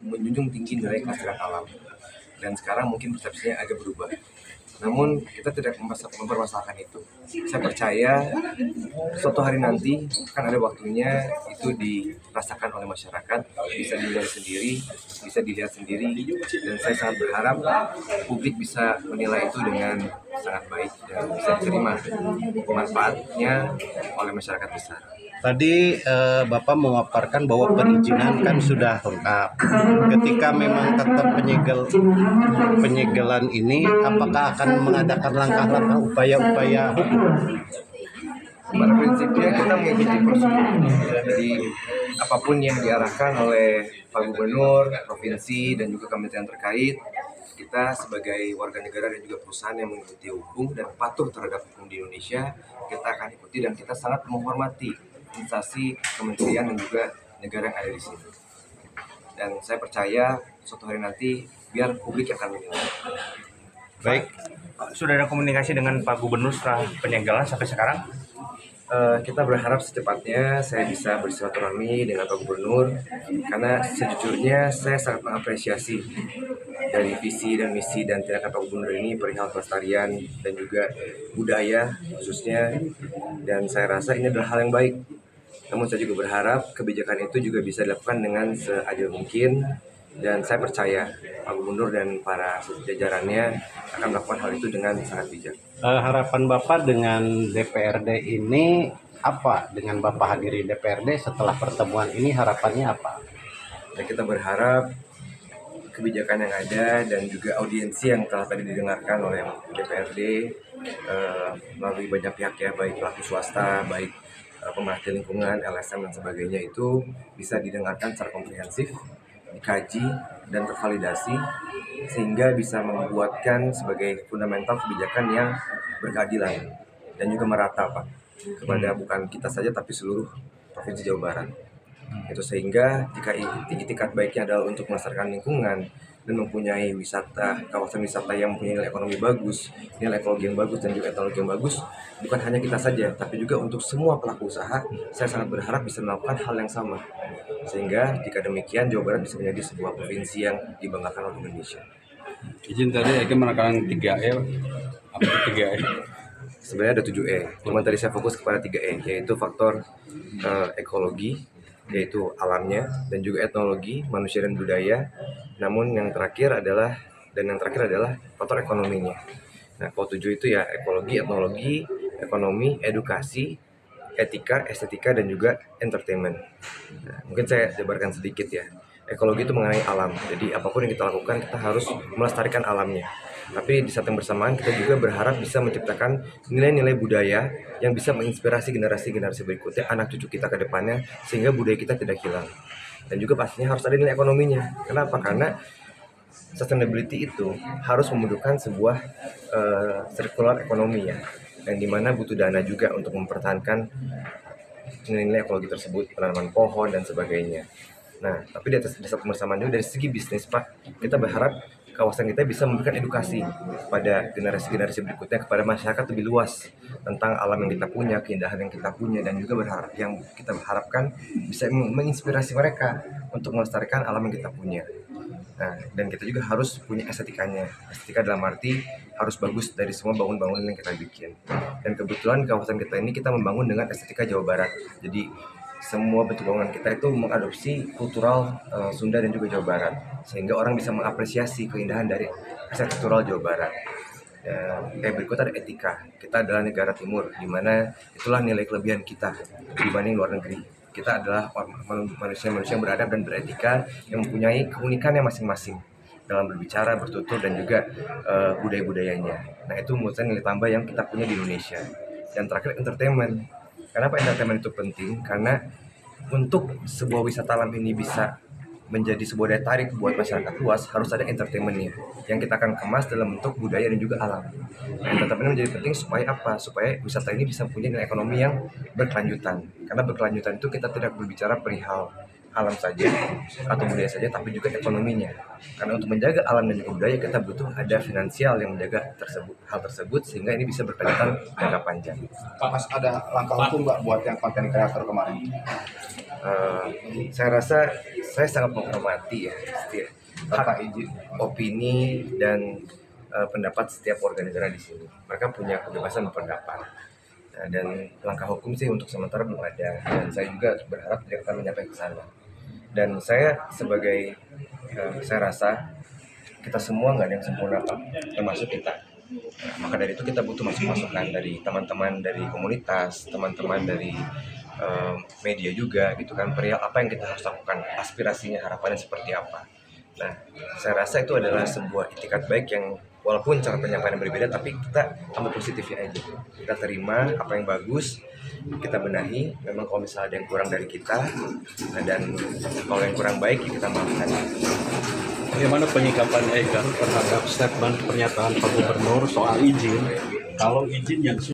menjunjung tinggi nilai kelestarian alam. Dan sekarang mungkin persepsinya agak berubah. Namun kita tidak mempermasalahkan itu. Saya percaya suatu hari nanti akan ada waktunya itu dirasakan oleh masyarakat, bisa dinilai sendiri, bisa dilihat sendiri, dan saya sangat berharap publik bisa menilai itu dengan sangat baik dan bisa diterima manfaatnya oleh masyarakat besar. Tadi Bapak memaparkan bahwa perizinan kan sudah lengkap. Ketika memang tetap penyegelan ini, apakah akan mengadakan langkah-langkah upaya-upaya hukum? Pada prinsipnya kita mengikuti prosedur. Jadi apapun yang diarahkan oleh Pak Gubernur, provinsi, dan juga kementerian terkait, kita sebagai warga negara dan juga perusahaan yang mengikuti hukum dan patuh terhadap hukum di Indonesia, kita akan ikuti dan kita sangat menghormati instansi kementerian dan juga negara yang ada di sini. Dan saya percaya suatu hari nanti biar publik akan menilai. Baik, sudah ada komunikasi dengan Pak Gubernur setelah penyegelan sampai sekarang? Kita berharap secepatnya saya bisa bersilaturahmi dengan Pak Gubernur, karena sejujurnya saya sangat mengapresiasi dari visi dan misi dan tindakan Pak Gubernur ini perihal pelestarian dan juga budaya khususnya, dan saya rasa ini adalah hal yang baik. Namun saya juga berharap kebijakan itu juga bisa dilakukan dengan seadil mungkin, dan saya percaya Pak Gubernur dan para jajarannya akan melakukan hal itu dengan sangat bijak. Harapan Bapak dengan DPRD ini apa? Dengan Bapak hadiri DPRD setelah pertemuan ini harapannya apa? Dan kita berharap kebijakan yang ada dan juga audiensi yang telah tadi didengarkan oleh DPRD melalui banyak pihak ya, baik pelaku swasta, baik pemerhati lingkungan, LSM dan sebagainya, itu bisa didengarkan secara komprehensif, dikaji dan tervalidasi sehingga bisa membuatkan sebagai fundamental kebijakan yang berkeadilan dan juga merata, Pak, kepada bukan kita saja tapi seluruh Provinsi Jawa Barat. Itu sehingga jika itikat baiknya adalah untuk melestarikan lingkungan dan mempunyai kawasan wisata yang mempunyai nilai ekonomi bagus, nilai ekologi yang bagus dan juga teknologi yang bagus, bukan hanya kita saja tapi juga untuk semua pelaku usaha, saya sangat berharap bisa melakukan hal yang sama. Sehingga jika demikian Jawa Barat bisa menjadi sebuah provinsi yang dibanggakan oleh Indonesia. Izin tadi Eka menekan 3E, apa itu 3E? Sebenarnya ada 7E, cuma tadi saya fokus kepada 3E, yaitu faktor ekologi, yaitu alamnya, dan juga etnologi, manusia dan budaya. Namun yang terakhir adalah faktor ekonominya. Nah, kalau 7 itu ya ekologi, etnologi, ekonomi, edukasi, etika, estetika, dan juga entertainment. Nah, mungkin saya jabarkan sedikit ya. Ekologi itu mengenai alam, jadi apapun yang kita lakukan kita harus melestarikan alamnya. Tapi di saat yang bersamaan kita juga berharap bisa menciptakan nilai-nilai budaya yang bisa menginspirasi generasi-generasi berikutnya, anak cucu kita ke depannya, sehingga budaya kita tidak hilang. Dan juga pastinya harus ada nilai ekonominya. Kenapa? Karena sustainability itu harus membutuhkan sebuah circular ekonomi ya, yang dimana butuh dana juga untuk mempertahankan nilai-nilai ekologi tersebut, penanaman pohon dan sebagainya. Nah, tapi di saat bersamaan juga dari segi bisnis, Pak, kita berharap kawasan kita bisa memberikan edukasi pada generasi-generasi berikutnya, kepada masyarakat lebih luas tentang alam yang kita punya, keindahan yang kita punya, dan juga yang kita harapkan bisa menginspirasi mereka untuk melestarikan alam yang kita punya. Nah, dan kita juga harus punya estetikanya. Estetika dalam arti harus bagus dari semua bangunan-bangunan yang kita bikin. Dan kebetulan kawasan kita ini kita membangun dengan estetika Jawa Barat. Jadi semua bentuk bangunan kita itu mengadopsi kultural Sunda dan juga Jawa Barat, sehingga orang bisa mengapresiasi keindahan dari arsitektural Jawa Barat. Berikut ada etika. Kita adalah negara timur, di mana itulah nilai kelebihan kita dibanding luar negeri. Kita adalah manusia-manusia yang beradab dan beretika, yang mempunyai keunikannya masing-masing dalam berbicara, bertutur, dan juga budaya-budayanya. Nah, itu menurut saya nilai tambah yang kita punya di Indonesia. Dan terakhir, entertainment. Kenapa entertainment itu penting? Karena untuk sebuah wisata alam ini bisa menjadi sebuah daya tarik buat masyarakat luas, harus ada entertainment-nya yang kita akan kemas dalam bentuk budaya dan juga alam. Nah, entertainment menjadi penting supaya apa? Supaya wisata ini bisa punya nilai ekonomi yang berkelanjutan. Karena berkelanjutan itu kita tidak berbicara perihal alam saja atau budaya saja, tapi juga ekonominya. Karena untuk menjaga alam dan juga budaya kita butuh ada finansial yang menjaga hal tersebut, sehingga ini bisa berkelanjutan jangka panjang. Pak, Mas, ada langkah hukum nggak buat yang konten kreator kemarin? Saya rasa saya sangat menghormati ya setiap hak opini dan pendapat setiap warga negara di sini. Mereka punya kebebasan berpendapat. Nah, dan langkah hukum sih untuk sementara belum ada, dan saya juga berharap tidak akan mencapai ke sana. Dan saya sebagai saya rasa kita semua nggak ada yang sempurna Pak, termasuk kita. Nah, maka dari itu kita butuh masukan dari teman-teman dari komunitas, teman-teman dari media juga gitu kan, perihal apa yang kita harus lakukan, aspirasinya, harapannya seperti apa. Nah, saya rasa itu adalah sebuah itikat baik yang walaupun cara penyampaian berbeda, tapi kita ambil positifnya aja. Kita terima apa yang bagus, kita benahi. Memang kalau misalnya ada yang kurang dari kita, dan kalau yang kurang baik ya kita maafkan. Bagaimana penyikapan Ega terhadap statement pernyataan Pak Gubernur soal izin? Kalau izin yang